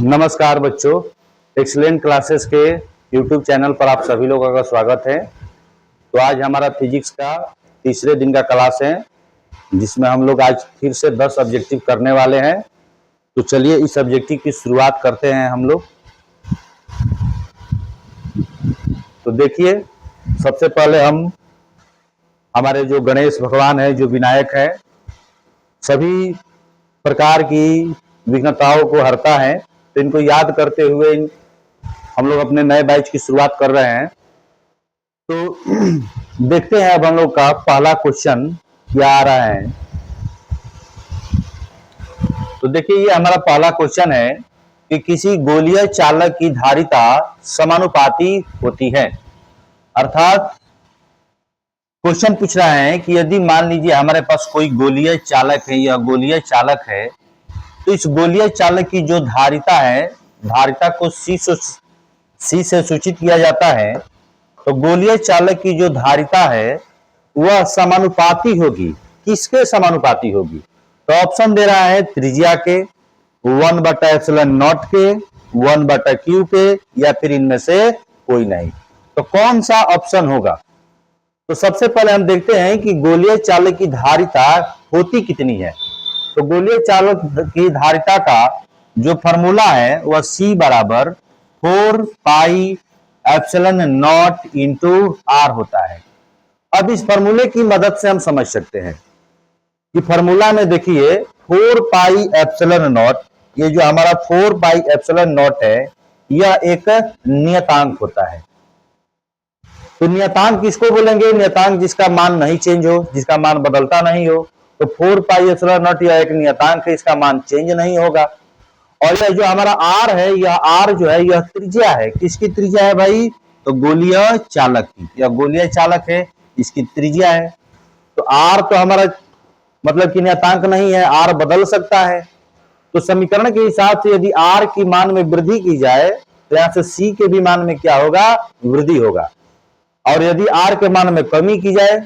नमस्कार बच्चों, excellent classes के यूट्यूब चैनल पर आप सभी लोगों का स्वागत है। तो आज हमारा फिजिक्स का तीसरे दिन का क्लास है, जिसमें हम लोग आज फिर से 10 ऑब्जेक्टिव करने वाले हैं। तो चलिए इस ऑब्जेक्टिव की शुरुआत करते हैं हम लोग। तो देखिए, सबसे पहले हम हमारे जो गणेश भगवान है, जो विनायक है, सभी प्रकार की विघ्नताओं को हरता है। तो इनको याद करते हुए हम लोग अपने नए बैच की शुरुआत कर रहे हैं। तो देखते हैं अब हम लोग का पहला क्वेश्चन क्या आ रहा है। तो देखिए, ये हमारा पहला क्वेश्चन है कि किसी गोलीय चालक की धारिता समानुपाती होती है। अर्थात क्वेश्चन पूछ रहा है कि यदि मान लीजिए हमारे पास कोई गोलीय चालक है या गोलीय चालक है, तो इस गोलीय चालक की जो धारिता है, धारिता को सी से सूचित किया जाता है। तो गोलीय चालक की जो धारिता है वह समानुपाती होगी। किसके समानुपाती होगी? तो ऑप्शन दे रहा है त्रिज्या के, 1/ε0 के, 1/q के, या फिर इनमें से कोई नहीं। तो कौन सा ऑप्शन होगा? तो सबसे पहले हम देखते हैं कि गोलीय चालक की धारिता होती कितनी है। तो गोलीय चालक की धारिता का जो फॉर्मूला है वह C बराबर 4πε0 इंटू R होता है। अब इस फॉर्मूले की मदद से हम समझ सकते हैं कि फॉर्मूला में देखिए 4πε0, ये जो हमारा 4πε0 है, यह एक नियतांक होता है। तो नियतांक किसको बोलेंगे? नियतांक जिसका मान नहीं चेंज हो, जिसका मान बदलता नहीं हो। तो 4πε0 यह एक नियतांक है, इसका मान चेंज नहीं होगा। और यह जो हमारा R है, यह R जो है यह त्रिज्या है। किसकी त्रिज्या है भाई? तो गोलीय चालक की। यह गोलीय चालक है, इसकी त्रिज्या है। तो R तो हमारा मतलब कि नियतांक नहीं है, R बदल सकता है। तो समीकरण के हिसाब से यदि R की मान में वृद्धि की जाए तो यहां से C के भी मान में क्या होगा? वृद्धि होगा। और यदि R के मान में कमी की जाए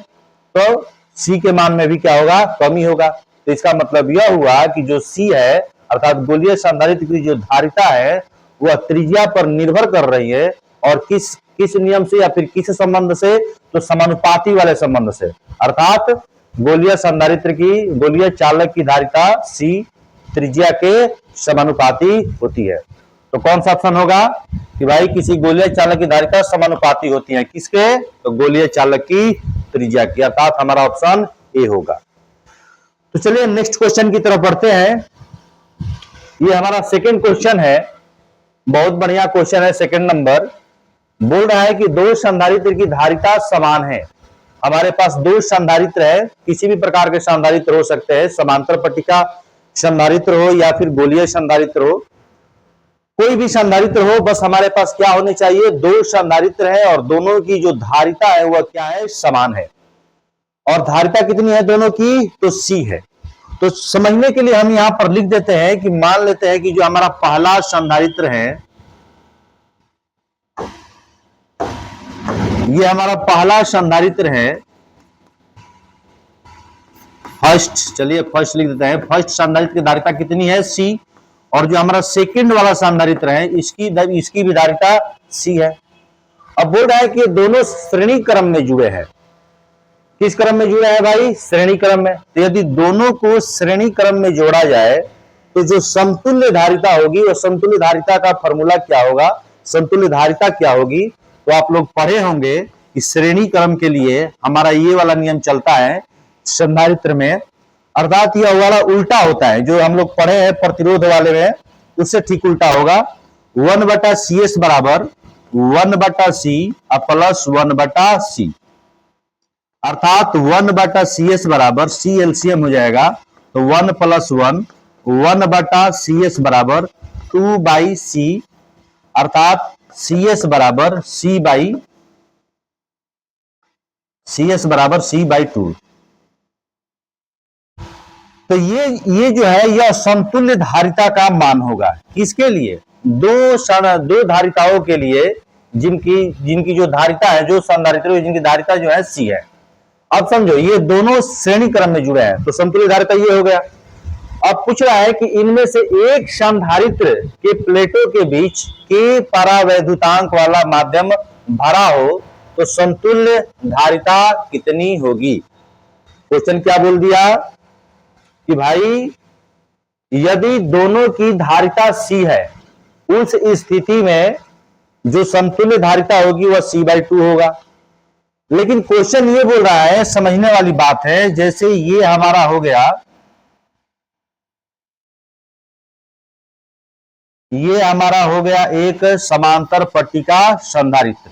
तो C के मान में भी क्या होगा? कमी होगा। तो इसका मतलब यह हुआ कि जो C है, अर्थात गोलीय संधारित्र की जो धारिता है, वह त्रिज्या पर निर्भर कर रही है। और किस नियम से या फिर किस संबंध से? तो समानुपाती वाले संबंध से। अर्थात गोलीय संधारित्र की, गोलीय चालक की धारिता C त्रिज्या के समानुपाती होती है। तो कौन सा ऑप्शन होगा कि भाई किसी गोलीय चालक की धारिता समानुपाती होती है? किसके? तो गोलीय चालक की त्रिज्या की। अर्थात हमारा ऑप्शन ए होगा। तो चलिए नेक्स्ट क्वेश्चन की तरफ बढ़ते हैं। ये हमारा सेकंड क्वेश्चन है, बहुत बढ़िया क्वेश्चन है। सेकंड नंबर बोल रहा है कि दो संधारित्र की धारिता समान है। हमारे पास दो संधारित्र है, किसी भी प्रकार के संधारित्र हो सकते हैं, समांतर पट्टिका संधारित्र हो या फिर गोलीय संधारित्र हो, कोई भी संधारित्र हो, बस हमारे पास क्या होने चाहिए? दो संधारित्र है और दोनों की जो धारिता है वह क्या है? समान है। और धारिता कितनी है दोनों की? तो C है। तो समझने के लिए हम यहां पर लिख देते हैं कि मान लेते हैं कि जो हमारा पहला संधारित्र है, ये हमारा पहला संधारित्र है फर्स्ट। चलिए फर्स्ट लिख देते हैं। फर्स्ट संधारित्र की धारिता कितनी है? C। और जो हमारा सेकंड वाला संधारित्र है, इसकी भी धारिता C है। अब बोल रहा है कि दोनों श्रेणी क्रम में जुड़े हैं। किस क्रम में जुड़ा है भाई? श्रेणी क्रम में। तो यदि दोनों को श्रेणी क्रम में जोड़ा जाए तो जो समतुल्य धारिता होगी, वह समतुल्य धारिता का फॉर्मूला क्या होगा? समतुल्य धारिता क्या होगी? तो आप लोग पढ़े होंगे कि श्रेणी क्रम के लिए हमारा ये वाला नियम चलता है संधारित्र में। अर्थात यह वाला उल्टा होता है, जो हम लोग पढ़े हैं प्रतिरोध वाले में, उससे ठीक उल्टा होगा। 1/CS बराबर 1/C प्लस 1/C। अर्थात 1/CS बराबर C एलसीएम हो जाएगा, तो 1 + 1, 1/CS बराबर 2/C। अर्थात CS बराबर C/2। तो ये जो है यह समतुल्य धारिता का मान होगा। किसके लिए? दो धारिताओं के लिए जिनकी जो धारिता है, जो संधारित्र जिनकी धारिता जो है C है। अब समझो, ये दोनों श्रेणी क्रम में जुड़े हैं, तो समतुल्य धारिता ये हो गया। अब पूछ रहा है कि इनमें से एक संधारित्र के प्लेटों के बीच के परावैद्युतांक वाला माध्यम भरा हो तो समतुल्य धारिता कितनी होगी। क्वेश्चन क्या बोल दिया कि भाई यदि दोनों की धारिता C है उस स्थिति में जो समतुल्य धारिता होगी वह C/2 होगा। लेकिन क्वेश्चन ये बोल रहा है, समझने वाली बात है, जैसे ये हमारा हो गया, ये हमारा हो गया एक समांतर पट्टिका संधारित्र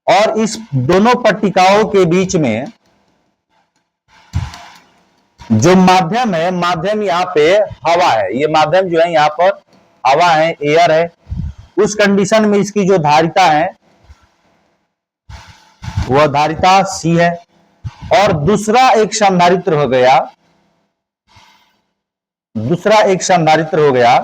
और इस दोनों पट्टिकाओं के बीच में जो माध्यम है, माध्यम यहाँ पे हवा है, ये माध्यम जो है यहाँ पर हवा है, एयर है। उस कंडीशन में इसकी जो धारिता है वह धारिता C है। और दूसरा एक संधारित्र हो गया, दूसरा एक संधारित्र हो गया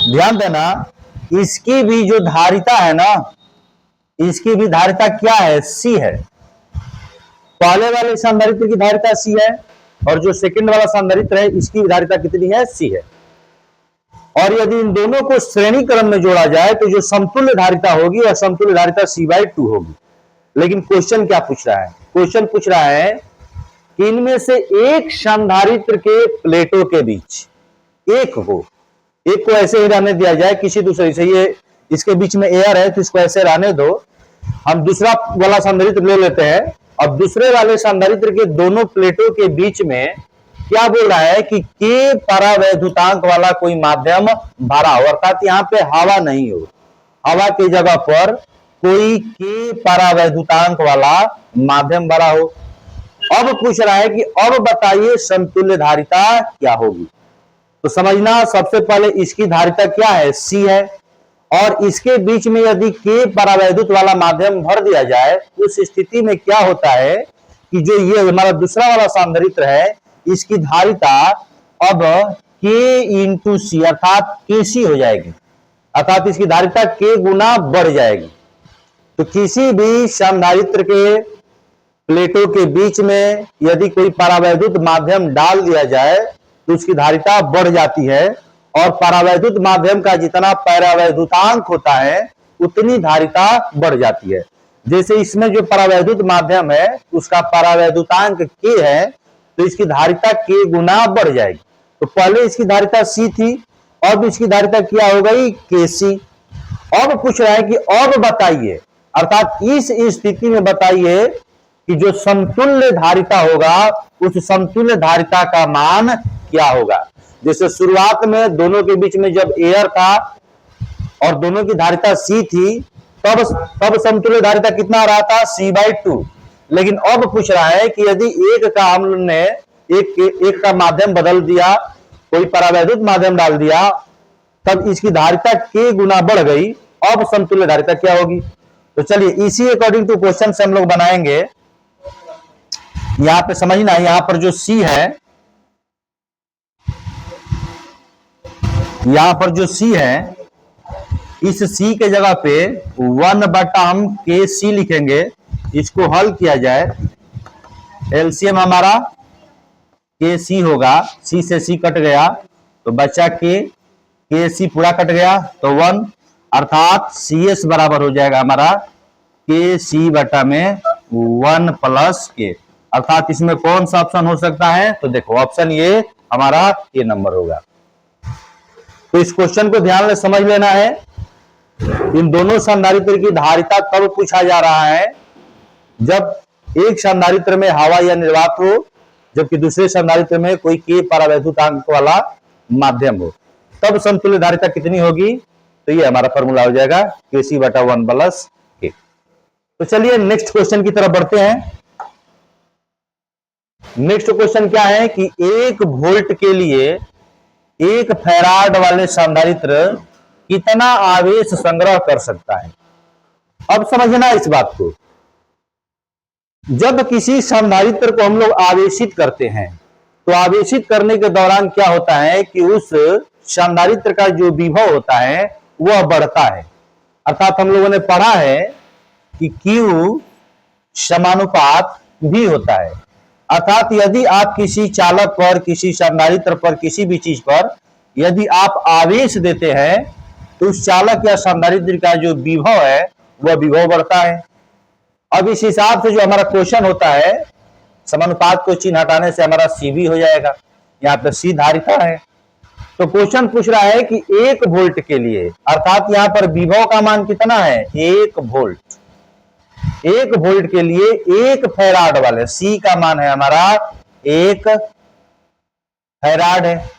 ध्यान देना, इसकी भी जो धारिता है ना, इसकी भी धारिता क्या है, C है। पहले वाले संधारित्र की धारिता C है और जो सेकंड वाला संधारित्र है इसकी भी धारिता कितनी है, C है। और यदि इन दोनों को श्रेणी क्रम में जोड़ा जाए तो जो समतुल्य धारिता होगी वह समतुल्य धारिता C/2 होगी। लेकिन क्वेश्चन क्या पूछ रहा है, क्वेश्चन पूछ रहा है कि इनमें से एक संधारित्र के प्लेटों के बीच एक को ऐसे ही रहने दिया जाए किसी दूसरे से, ये इसके बीच में एयर है तो इसको ऐसे रहने दो, हम दूसरा वाला संधारित्र ले लेते हैं। अब दूसरे वाले संधारित्र के दोनों प्लेटों के बीच में क्या बोल रहा है कि के परावैद्युतांक वाला कोई माध्यम भरा हो, अर्थात यहाँ पे हवा नहीं हो, हवा की जगह पर कोई के परावैद्युतांक वाला माध्यम भरा हो। अब पूछ रहा है कि अब बताइए समतुल्य धारिता क्या होगी। तो समझना, सबसे पहले इसकी धारिता क्या है, C है, और इसके बीच में यदि के परावैद्युत वाला माध्यम भर दिया जाए उस स्थिति में क्या होता है कि जो ये हमारा दूसरा वाला संधारित्र है इसकी धारिता अब K इंटू C अर्थात KC हो जाएगी, अर्थात इसकी धारिता K गुना बढ़ जाएगी। तो किसी भी संधारित्र के प्लेटों के बीच में यदि कोई परावैद्युत माध्यम डाल दिया जाए तो उसकी धारिता बढ़ जाती है और परावैद्युत माध्यम का जितना परावैद्युतांक होता है उतनी धारिता बढ़ जाती है। जैसे इसमें जो परावैद्युत माध्यम है उसका परावैद्युतांक K है तो इसकी धारिता K गुना बढ़ जाएगी। तो पहले इसकी धारिता C थी, अब इसकी धारिता क्या हो गई, KC। अब पूछ रहा है कि अब बताइए, अर्थात इस स्थिति में बताइए कि जो समतुल्य धारिता होगा उस समतुल्य धारिता का मान क्या होगा। जैसे शुरुआत में दोनों के बीच में जब एयर था और दोनों की धारिता C थी तब समतुल्य धारिता कितना आ रहा था, C/2। लेकिन अब पूछ रहा है कि यदि एक का हमने एक का माध्यम बदल दिया, कोई परावैद्युत माध्यम डाल दिया, तब इसकी धारिता K गुना बढ़ गई, अब समतुल्य धारिता क्या होगी। तो चलिए इसी अकॉर्डिंग टू क्वेश्चन से हम लोग बनाएंगे। यहां पे समझना, यहां पर जो C है, यहां पर जो C है, इस C के जगह पे 1 हम KC लिखेंगे। इसको हल किया जाए, एलसीएम हमारा KC होगा, C से C कट गया तो बचा KC पूरा कट गया तो 1, अर्थात CS बराबर हो जाएगा हमारा KC बटा में 1 प्लस K। अर्थात इसमें कौन सा ऑप्शन हो सकता है, तो देखो ऑप्शन ये हमारा ये नंबर होगा। तो इस क्वेश्चन को ध्यान से समझ लेना है। इन दोनों संधारित्र की धारिता कब पूछा जा रहा है, जब एक संधारित्र में हवा या निर्वात हो जबकि दूसरे संधारित्र में कोई के परावैद्युतांक वाला माध्यम हो, तब समतुल्य धारिता कितनी होगी। तो ये हमारा फॉर्मूला हो जाएगा KC बटा 1 प्लस K। तो चलिए नेक्स्ट क्वेश्चन की तरफ बढ़ते हैं। नेक्स्ट क्वेश्चन क्या है कि 1 वोल्ट के लिए 1 फैराड वाले संधारित्र कितना आवेश संग्रह कर सकता है। अब समझना इस बात को, जब किसी संधारित्र को हम लोग आवेशित करते हैं तो आवेशित करने के दौरान क्या होता है कि उस संधारित्र का जो विभव होता है वह बढ़ता है। अर्थात हम लोगों ने पढ़ा है कि Q समानुपात भी होता है। अर्थात यदि आप किसी चालक पर, किसी संधारित्र पर, किसी भी चीज पर यदि आप आवेश देते हैं तो उस चालक या संधारित्र का जो विभव है वह विभव बढ़ता है। अब इस हिसाब से जो हमारा क्वेश्चन होता है, समानुपात को चिन्ह हटाने से हमारा सी भी हो जाएगा। यहाँ पे सी धारिता है। तो क्वेश्चन पूछ रहा है कि 1 वोल्ट के लिए, अर्थात यहाँ पर विभव का मान कितना है 1 वोल्ट। 1 वोल्ट के लिए 1 फैराड वाले, सी का मान है हमारा 1 फैराड है।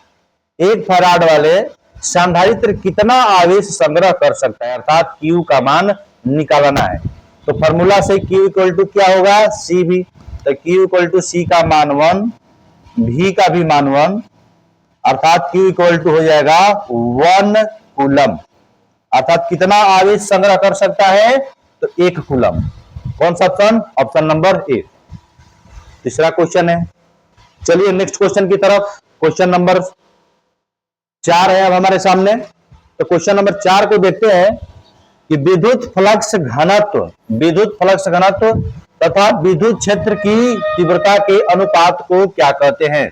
1 फैराड वाले संधारित्र कितना आवेश संग्रह कर सकता है, अर्थात Q का मान निकालना है। तो फॉर्मूला से Q इक्वल टू क्या होगा सी भी। तो Q इक्वल टू सी का मान 1, V का भी मान 1, अर्थात Q इक्वल टू हो जाएगा 1 कूलम। अर्थात कितना आवेश संग्रह कर सकता है तो 1 कूलम। कौन सा ऑप्शन, ऑप्शन नंबर ए। तीसरा क्वेश्चन है। चलिए नेक्स्ट क्वेश्चन की तरफ। क्वेश्चन नंबर 4 है अब हमारे सामने। तो क्वेश्चन नंबर 4 को देखते हैं कि विद्युत फ्लक्स घनत्व तथा विद्युत क्षेत्र की तीव्रता के अनुपात को क्या कहते हैं।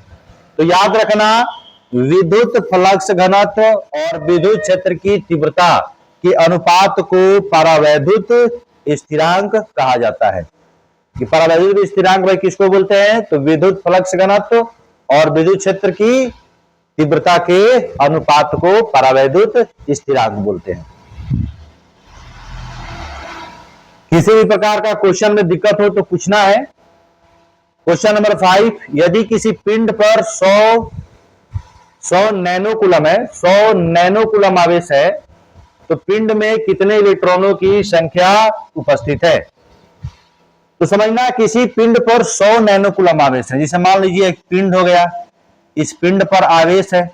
तो याद रखना, विद्युत फ्लक्स घनत्व और विद्युत क्षेत्र की तीव्रता के अनुपात को परावैद्युत स्थिरांक कहा जाता है। कि परावैद्युत स्थिरांक भाई किसको बोलते हैं, तो विद्युत फ्लक्स घनत्व और विद्युत क्षेत्र की तीव्रता के अनुपात को परावैद्युत स्थिरांक बोलते हैं। किसी भी प्रकार का क्वेश्चन में दिक्कत हो तो पूछना है। क्वेश्चन नंबर 5, यदि किसी पिंड पर 100 नैनोकूलम है, 100 नैनोकूलम आवेश है, तो पिंड में कितने इलेक्ट्रॉनों की संख्या उपस्थित है। तो समझना, किसी पिंड पर 100 नैनोकूलम आवेश है। जैसे मान लीजिए एक पिंड हो गया, इस पिंड पर आवेश है,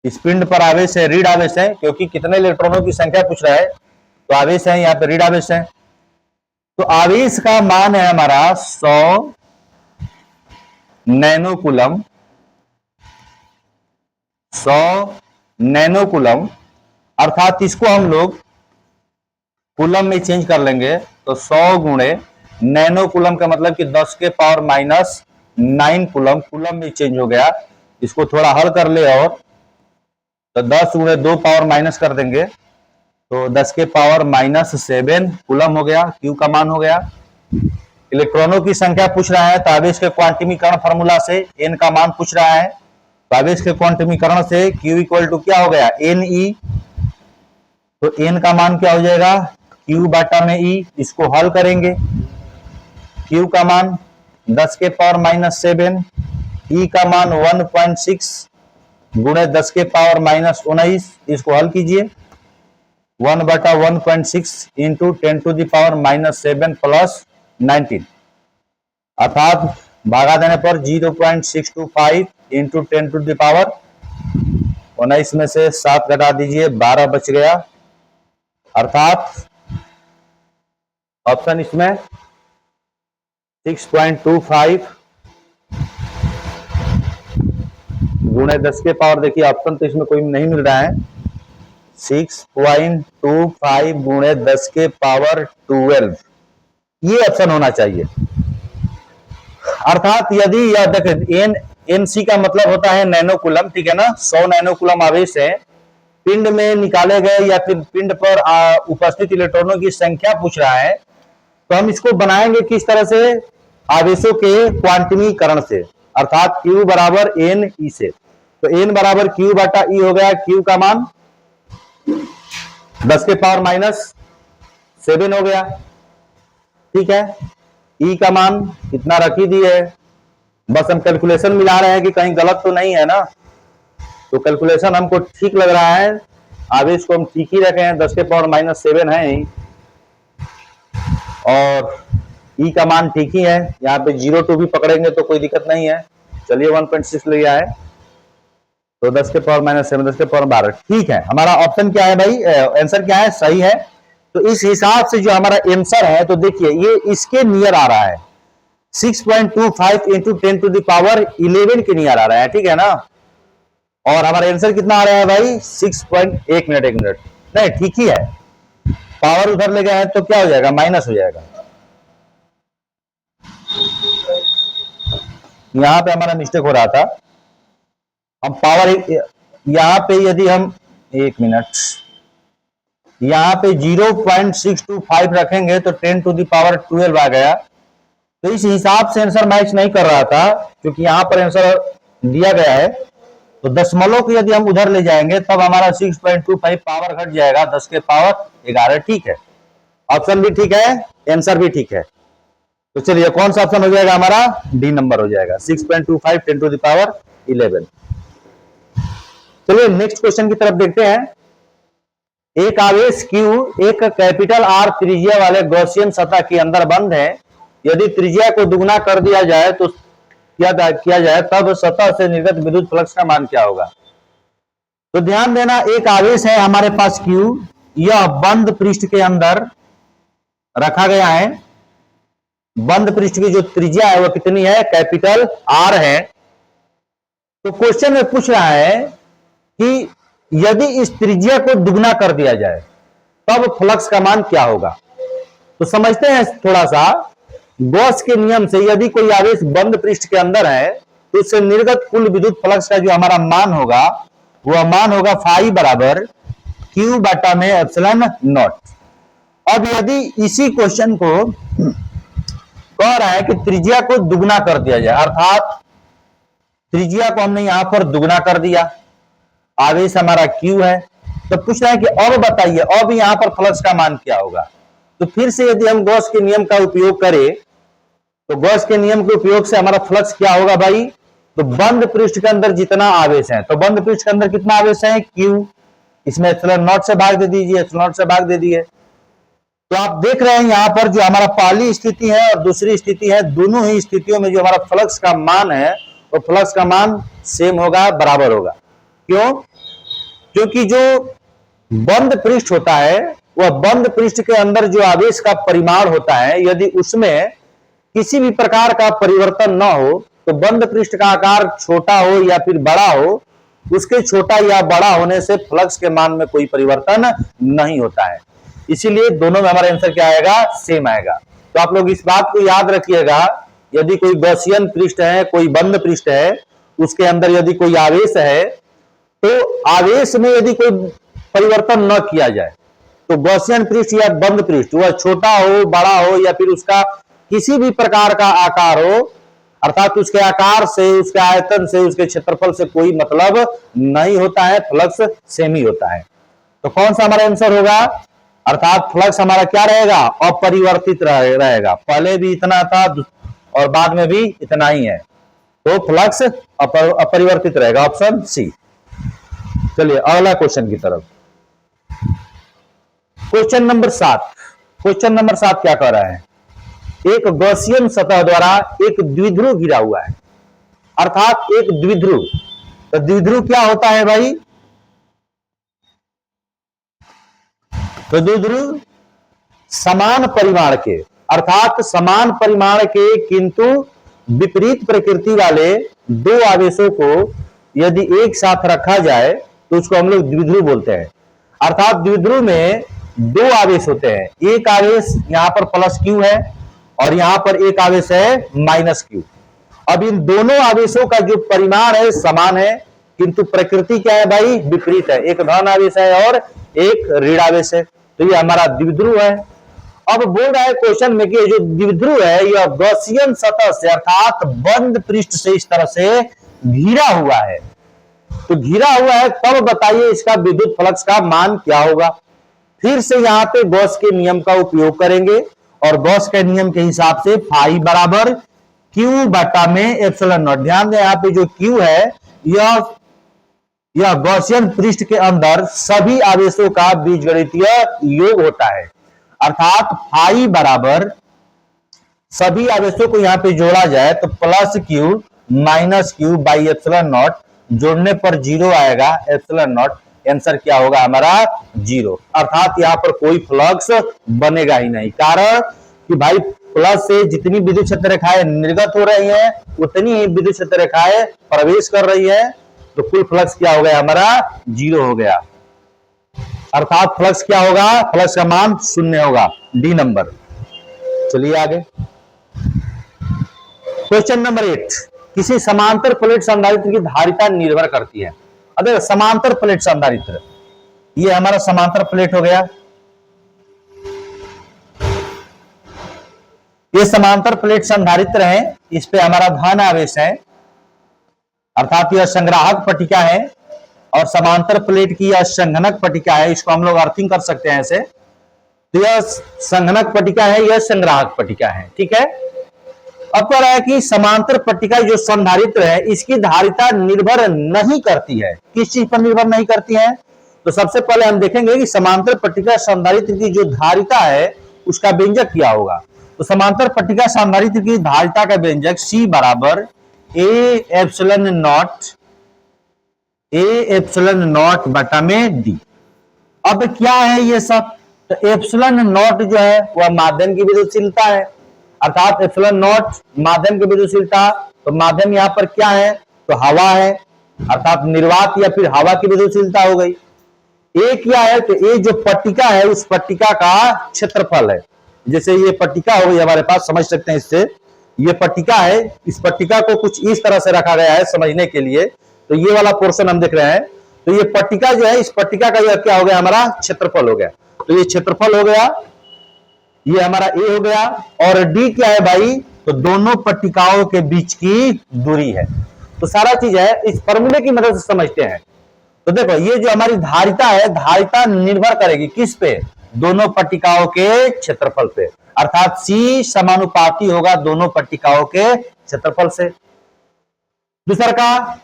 इस पिंड पर आवेश है, ऋण आवेश है, क्योंकि कितने इलेक्ट्रॉनों की संख्या पूछ रहा है तो आवेश है, यहाँ पे ऋण आवेश है। तो आवेश का मान है हमारा 100 नैनोकूलम, 100 नैनोकूलम, अर्थात इसको हम लोग कूलम में चेंज कर लेंगे। तो 100 गुणे नैनोकूलम का मतलब कि 10 के पावर माइनस 9 कूलम, कूलम में चेंज हो गया। इसको थोड़ा हल कर ले और तो 10 गुणे 2 पावर माइनस कर देंगे तो 10 के पावर माइनस 7 कूलम हो गया। Q का मान हो गया। इलेक्ट्रॉनों की संख्या पूछ रहा है तो आवेश के क्वांटमीकरण फॉर्मूला से N का मान पूछ रहा है। तो आवेश के क्वांटमीकरण से Q इक्वल टू क्या हो गया Ne। तो N का मान क्या हो जाएगा Q बाटा में E। इसको हल करेंगे। Q का मान 10 के पावर माइनस 7, E का मान 1.6 गुणे 10 के पावर माइनस 19। इसको हल कीजिए। 1 बटा 1.6 into 10 to the power minus 7 plus 19, अर्थात भागा देने पर 0.625 इंटू 10 टू द पावर 19 में से 7 घटा दीजिए, 12 बच गया। अर्थात ऑप्शन इसमें 6.25 गुणे 10 के पावर, देखिए ऑप्शन तो इसमें कोई नहीं मिल रहा है। 6.25 गुणे 10 के पावर 12, ये ऑप्शन होना चाहिए। अर्थात यदि यह देखें एनसी का मतलब होता है नैनोकूलम, ठीक है ना। 100 नैनोकूलम आवेश है, पिंड में निकाले गए या फिर पिंड पर उपस्थित इलेक्ट्रॉनों की संख्या पूछ रहा है, तो हम इसको बनाएंगे किस तरह से, आवेशों के क्वांटमीकरण से, अर्थात Q बराबर एन ई से। तो N बराबर Q बटा E हो गया। Q का मान 10 के पावर माइनस 7 हो गया, ठीक है। E का मान कितना रख ही दिए है, बस हम कैलकुलेशन मिला रहे हैं कि कहीं गलत तो नहीं है ना। तो कैलकुलेशन हमको ठीक लग रहा है, आवेश को हम ठीक ही रखे हैं, 10 के पावर माइनस 7 है ही, और E का मान ठीक ही है। यहाँ पे 0.2 भी पकड़ेंगे तो कोई दिक्कत नहीं है। चलिए 1.6 ले आए तो 10 के पावर माइनस 7, 10 के पावर 12, ठीक है। हमारा ऑप्शन क्या है भाई, आंसर क्या है, सही है। तो इस हिसाब से जो हमारा आंसर है, तो देखिए ये इसके नियर आ रहा है, 6.25 इंटू 10 टू द पावर 11 के नियर आ रहा है, ठीक है ना। और हमारा आंसर कितना आ रहा है भाई 6.1 मिनट, 1 मिनट नहीं, ठीक ही है। पावर उधर ले गए हैं तो क्या हो जाएगा, माइनस हो जाएगा। यहां पे हमारा मिस्टेक हो रहा था। हम पावर यहां पे यदि हम 1 मिनट यहां पे 0.625 रखेंगे तो 10⁻12 आ गया। तो इस हिसाब से आंसर मैच नहीं कर रहा था, क्योंकि यहां पर आंसर दिया गया है। तो दशमलव को यदि हम उधर ले जाएंगे तब हमारा 6.25 पावर घट जाएगा 10 के पावर 11। ठीक है, ऑप्शन भी ठीक है, आंसर भी ठीक है। तो चलिए कौन सा ऑप्शन हो जाएगा हमारा? डी नंबर हो जाएगा, 6.25 10⁻11। चलिए नेक्स्ट क्वेश्चन की तरफ देखते हैं। एक आवेश Q एक कैपिटल R त्रिज्या वाले गॉसियन सतह के अंदर बंद है। यदि त्रिज्या को दुगना कर दिया जाए तो किया जाए तब सतह से निर्गत विद्युत फ्लक्स का मान क्या होगा? तो ध्यान देना, एक आवेश है हमारे पास Q, यह बंद पृष्ठ के अंदर रखा गया है। बंद पृष्ठ की जो त्रिज्या है वह कितनी है? कैपिटल R है। तो क्वेश्चन में पूछ रहा है कि यदि इस त्रिज्या को दुगना कर दिया जाए तब फ्लक्स का मान क्या होगा? तो समझते हैं थोड़ा सा। गॉस के नियम से यदि कोई आवेश बंद पृष्ठ के अंदर है तो उससे निर्गत कुल विद्युत फ्लक्स का जो हमारा मान होगा वह मान होगा फाई बराबर Q बटा में एप्सिलॉन नॉट। अब यदि इसी क्वेश्चन को कह रहा है कि त्रिज्या को दुगना कर दिया जाए, अर्थात त्रिज्या को हमने यहां पर दुगना कर दिया, आवेश हमारा Q है, तो पूछ रहा है कि अब बताइए अब यहां पर फ्लक्स का मान क्या होगा? तो फिर से यदि हम गॉस के नियम का उपयोग करें तो गॉस के नियम के उपयोग से हमारा फ्लक्स क्या होगा भाई? तो बंद पृष्ठ के अंदर जितना आवेश है, तो बंद पृष्ठ के अंदर कितना आवेश है? Q। इसमें एप्सिलॉन नॉट से भाग दे दीजिए, एप्सिलॉन नॉट से भाग दे दिए। तो आप देख रहे हैं यहां पर जो हमारा पहली स्थिति है और दूसरी स्थिति है, दोनों ही स्थितियों में जो हमारा फ्लक्स का मान है वो फ्लक्स का मान सेम होगा, बराबर होगा। क्यों? क्योंकि जो बंद पृष्ठ होता है वह बंद पृष्ठ के अंदर जो आवेश का परिमाण होता है, यदि उसमें किसी भी प्रकार का परिवर्तन न हो तो बंद पृष्ठ का आकार छोटा हो या फिर बड़ा हो, उसके छोटा या बड़ा होने से फ्लक्स के मान में कोई परिवर्तन नहीं होता है। इसीलिए दोनों में हमारा आंसर क्या आएगा? सेम आएगा। तो आप लोग इस बात को याद रखिएगा, यदि कोई गॉसियन पृष्ठ है, कोई बंद पृष्ठ है, उसके अंदर यदि कोई आवेश है तो आवेश में यदि कोई परिवर्तन न किया जाए तो गॉसियन पृष्ठ या बंद पृष्ठ वह छोटा हो, बड़ा हो या फिर उसका किसी भी प्रकार का आकार हो, अर्थात उसके आकार से, उसके आयतन से, उसके क्षेत्रफल से कोई मतलब नहीं होता है, फ्लक्स सेम ही होता है। तो कौन सा हमारा आंसर होगा? अर्थात फ्लक्स हमारा क्या रहेगा? अपरिवर्तित रहेगा। पहले भी इतना था और बाद में भी इतना ही है, तो फ्लक्स अपरिवर्तित रहेगा, ऑप्शन सी। चलिए अगला क्वेश्चन की तरफ। Question number 7। क्वेश्चन नंबर 7 क्या कह रहा है? एक गॉसियन सतह द्वारा एक द्विध्रुव घिरा हुआ है, अर्थात एक द्विध्रुव। तो द्विध्रुव क्या होता है भाई? तो द्विध्रुव समान परिमाण के, अर्थात समान परिमाण के किंतु विपरीत प्रकृति वाले दो आवेशों को यदि एक साथ रखा जाए तो उसको हम लोग द्विध्रुव बोलते हैं। अर्थात द्विध्रुव में दो आवेश होते हैं, एक आवेश यहां पर प्लस Q है और यहां पर एक आवेश है माइनस Q। अब इन दोनों आवेशों का जो परिमाण है समान है, किंतु प्रकृति क्या है भाई? विपरीत है। एक धन आवेश है और एक ऋण आवेश है, तो ये हमारा द्विध्रुव है। अब बोल रहा है क्वेश्चन में कि जो द्विध्रुव है यह गॉसियन सतह से, अर्थात बंद पृष्ठ से इस तरह से घिरा हुआ है। तो घिरा हुआ है, तब बताइए इसका विद्युत फ्लक्स का मान क्या होगा? फिर से यहां पे गॉस के नियम का उपयोग करेंगे और गॉस के नियम के हिसाब से फाई बराबर Q बटा में एप्सिलॉन नॉट। ध्यान दें यहाँ पे जो Q है यह गॉसियन पृष्ठ के अंदर सभी आवेशों का बीजगणितीय योग होता है, अर्थात फाई बराबर सभी आवेशों को यहां पे जोड़ा जाए तो plus Q minus Q by epsilon not, जोड़ने पर 0 आएगा, एप्सिलॉन नॉट। आंसर क्या होगा हमारा? 0। अर्थात यहां पर कोई फ्लक्स बनेगा ही नहीं। कारण कि भाई प्लस से जितनी विद्युत क्षेत्र रेखाएं निर्गत हो रही हैं उतनी ही विद्युत क्षेत्र रेखाएं प्रवेश कर रही है, तो कुल फ्लक्स क्या हो गया हमारा? 0 हो गया। अर्थात फ्लक्स क्या होगा? फ्लक्स का मान 0 होगा, डी नंबर। चलिए आगे। क्वेश्चन नंबर 8, किसी समांतर प्लेट संधारित्र की धारिता निर्भर करती है। अब देखो समांतर प्लेट संधारित्र, ये हमारा समांतर प्लेट हो गया, ये समांतर प्लेट संधारित्र है, इस पे हमारा धन आवेश है, अर्थात यह संग्राहक पट्टिका है, और समांतर प्लेट की यह संघनक पट्टिका है। इसको हम लोग अर्थिंग कर सकते हैं ऐसे, तो यह संघनक पट्टिका है, यह संग्राहक पट्टिका है, ठीक है। अब कह रहा है कि समांतर पट्टिका जो संधारित्र है इसकी धारिता निर्भर नहीं करती है। किस चीज पर निर्भर नहीं करती है? तो सबसे पहले हम देखेंगे कि समांतर पट्टिका संधारित्र की जो धारिता है उसका व्यंजक क्या होगा। तो समांतर पट्टिका संधारित्र की धारिता का व्यंजक C बराबर ए एप्सिलॉन नॉट बटा में डी। अब क्या है ये सब? तो एप्सिलॉन नॉट जो है वह माध्यम की विद्युतशीलता है, अर्थात एप्सिलॉन नॉट माध्यम की विद्युतशीलता। तो माध्यम यहां पर क्या है? तो हवा है, अर्थात निर्वात या फिर हवा की विद्युतशीलता हो गई। ए क्या है? तो ए जो पट्टिका है उस पट्टिका का क्षेत्रफल है। जैसे ये पट्टिका हो गई हमारे पास, समझ सकते हैं इससे, ये पट्टिका है, इस पट्टिका को कुछ इस तरह से रखा गया है समझने के लिए। तो ये वाला पोर्शन हम देख रहे हैं, तो ये पट्टिका जो है इस पट्टिका का यह क्या हो गया? हमारा क्षेत्रफल हो गया। तो ये क्षेत्रफल हो गया, ये हमारा ए हो गया। और डी क्या है भाई? तो दोनों पट्टिकाओं के बीच की दूरी है। तो सारा चीज है इस फॉर्मूले की मदद से समझते हैं। तो देखो ये जो हमारी धारिता है, धारिता निर्भर करेगी किस पे? दोनों पट्टिकाओं के क्षेत्रफल पे, अर्थात C समानुपाती होगा दोनों पट्टिकाओं के क्षेत्रफल से। दूसरा का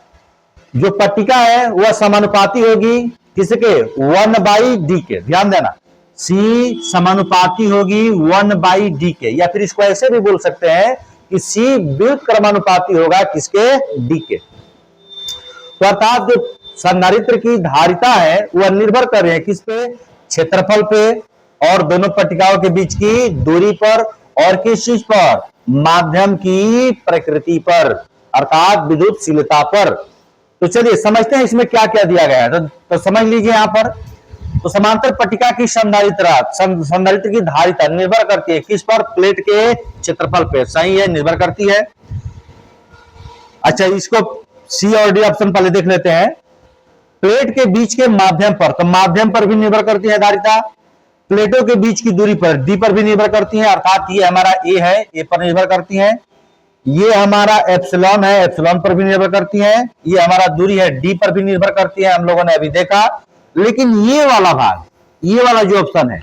जो पट्टिका है वह समानुपाती होगी किसके? 1/d के। ध्यान देना, C समानुपाती होगी 1/d के, या फिर इसको ऐसे भी बोल सकते हैं कि C व्युत्क्रमानुपाती होगा किसके? d के। तो अर्थात जो संधारित्र की धारिता है वह निर्भर कर रही है किस पे? क्षेत्रफल पे, और दोनों पट्टिकाओं के बीच की दूरी पर, और किस चीज पर? माध्यम की प्रकृति पर, अर्थात विद्युतशीलता पर। तो चलिए समझते हैं इसमें क्या क्या दिया गया है। तो समझ लीजिए यहां पर, तो समांतर पट्टिका की संधारित्र की धारिता निर्भर करती है किस पर? प्लेट के क्षेत्रफल पे। सही है, निर्भर करती है। अच्छा, इसको सी और डी ऑप्शन पहले देख लेते हैं। प्लेट के बीच के माध्यम पर, तो माध्यम पर भी निर्भर करती है धारिता। प्लेटों के बीच की दूरी पर, डी पर भी निर्भर करती है, अर्थात ये हमारा ए है, ए पर निर्भर करती है। ये हमारा एप्सिलॉन है, एप्सिलॉन पर भी निर्भर करती है। ये हमारा दूरी है, डी पर भी निर्भर करती है, हम लोगों ने अभी देखा। लेकिन ये वाला भाग, ये वाला जो ऑप्शन है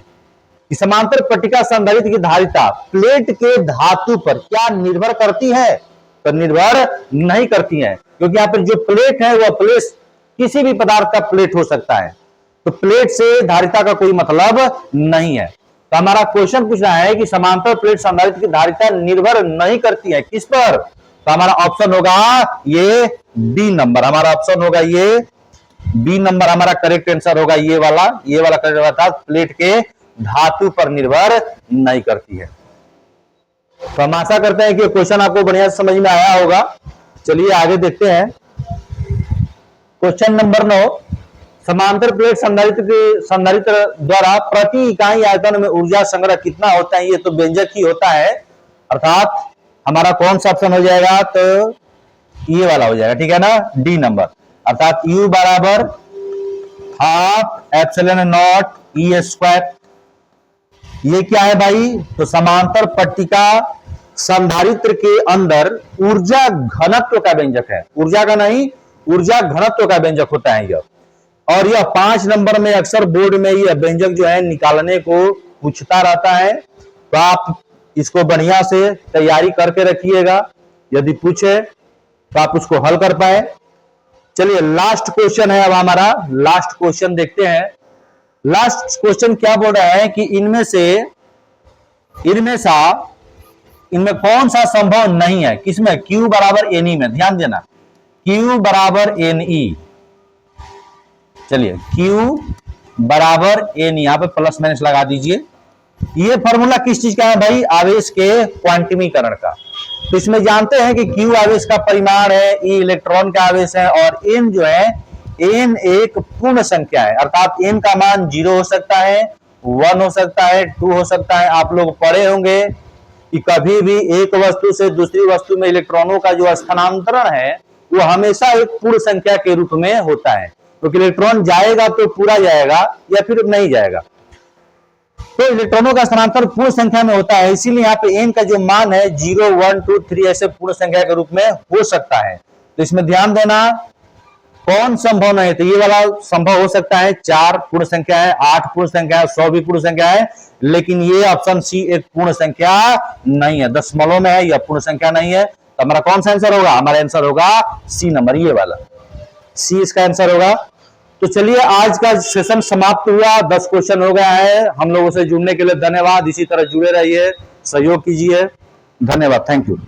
कि समांतर पट्टिका संधारित्र की धारिता प्लेट के धातु पर क्या निर्भर करती है? तो निर्भर नहीं करती है, क्योंकि यहाँ पर जो प्लेट है वह प्लेट किसी भी पदार्थ का प्लेट हो सकता है। तो प्लेट से धारिता का कोई मतलब नहीं है। तो हमारा क्वेश्चन पूछ रहा है कि समांतर प्लेट संधारित्र की धारिता निर्भर नहीं करती है किस पर? तो हमारा ऑप्शन होगा ये डी नंबर, हमारा ऑप्शन होगा ये बी नंबर, हमारा करेक्ट आंसर होगा ये वाला करेक्ट होगा। प्लेट के धातु पर निर्भर नहीं करती है। तो हम आशा करते हैं कि क्वेश्चन आपको बढ़िया समझ में आया होगा। चलिए आगे देखते हैं। क्वेश्चन नंबर 9, समांतर प्लेट संधारित्र द्वारा प्रति इकाई आयतन में ऊर्जा संग्रह कितना होता है? ये तो व्यंजक ही होता है, अर्थात हमारा कौन सा ऑप्शन हो जाएगा? तो ये वाला हो जाएगा, ठीक है ना, डी नंबर, अर्थात U बराबर half epsilon not E square. ये क्या है भाई? तो समांतर पट्टिका संधारित्र के अंदर ऊर्जा घनत्व का व्यंजक है, ऊर्जा का नहीं, ऊर्जा घनत्व का व्यंजक होता है यह। और यह 5 नंबर में अक्सर बोर्ड में यह व्यंजक जो है निकालने को पूछता रहता है। तो आप इसको बढ़िया से तैयारी करके रखिएगा, यदि पूछे तो आप उसको हल कर पाए। चलिए लास्ट क्वेश्चन है अब हमारा, लास्ट क्वेश्चन देखते हैं। लास्ट क्वेश्चन क्या बोल रहा है कि इनमें कौन सा संभव नहीं है? किसमें? Q बराबर NE में। ध्यान देना, Q बराबर NE। चलिए Q बराबर NE, यहां पे प्लस माइनस लगा दीजिए। ये फॉर्मूला किस चीज का है भाई? आवेश के क्वांटमीकरण का। तो इसमें जानते हैं कि Q आवेश का परिमाण है, E इलेक्ट्रॉन का आवेश है, और N जो है, N एक पूर्ण संख्या है, अर्थात N का मान 0 हो सकता है, 1 हो सकता है, 2 हो सकता है। आप लोग पढ़े होंगे कि कभी भी एक वस्तु से दूसरी वस्तु में इलेक्ट्रॉनों का जो स्थानांतरण है वो हमेशा एक पूर्ण संख्या के रूप में होता है, क्योंकि इलेक्ट्रॉन जाएगा तो पूरा जाएगा या फिर नहीं जाएगा। तो इलेक्ट्रॉनों का स्थानांतरण पूर्ण संख्या में होता है, इसीलिए यहाँ पे n का जो मान है 0, 1, 2, 3 ऐसे पूर्ण संख्या के रूप में हो सकता है। तो इसमें ध्यान देना कौन संभव नहीं है, तो ये वाला संभव हो सकता है। 4 पूर्ण संख्या है, 8 पूर्ण संख्या है, 100 भी पूर्ण संख्या है, लेकिन ये ऑप्शन सी एक पूर्ण संख्या नहीं है, दशमलव में है, यह पूर्ण संख्या नहीं है। तो हमारा कौन सा आंसर होगा? हमारा आंसर होगा सी नंबर, ये वाला सी इसका आंसर होगा। तो चलिए आज का सेशन समाप्त हुआ, 10 क्वेश्चन हो गया है। हम लोगों से जुड़ने के लिए धन्यवाद, इसी तरह जुड़े रहिए, सहयोग कीजिए, धन्यवाद, थैंक यू।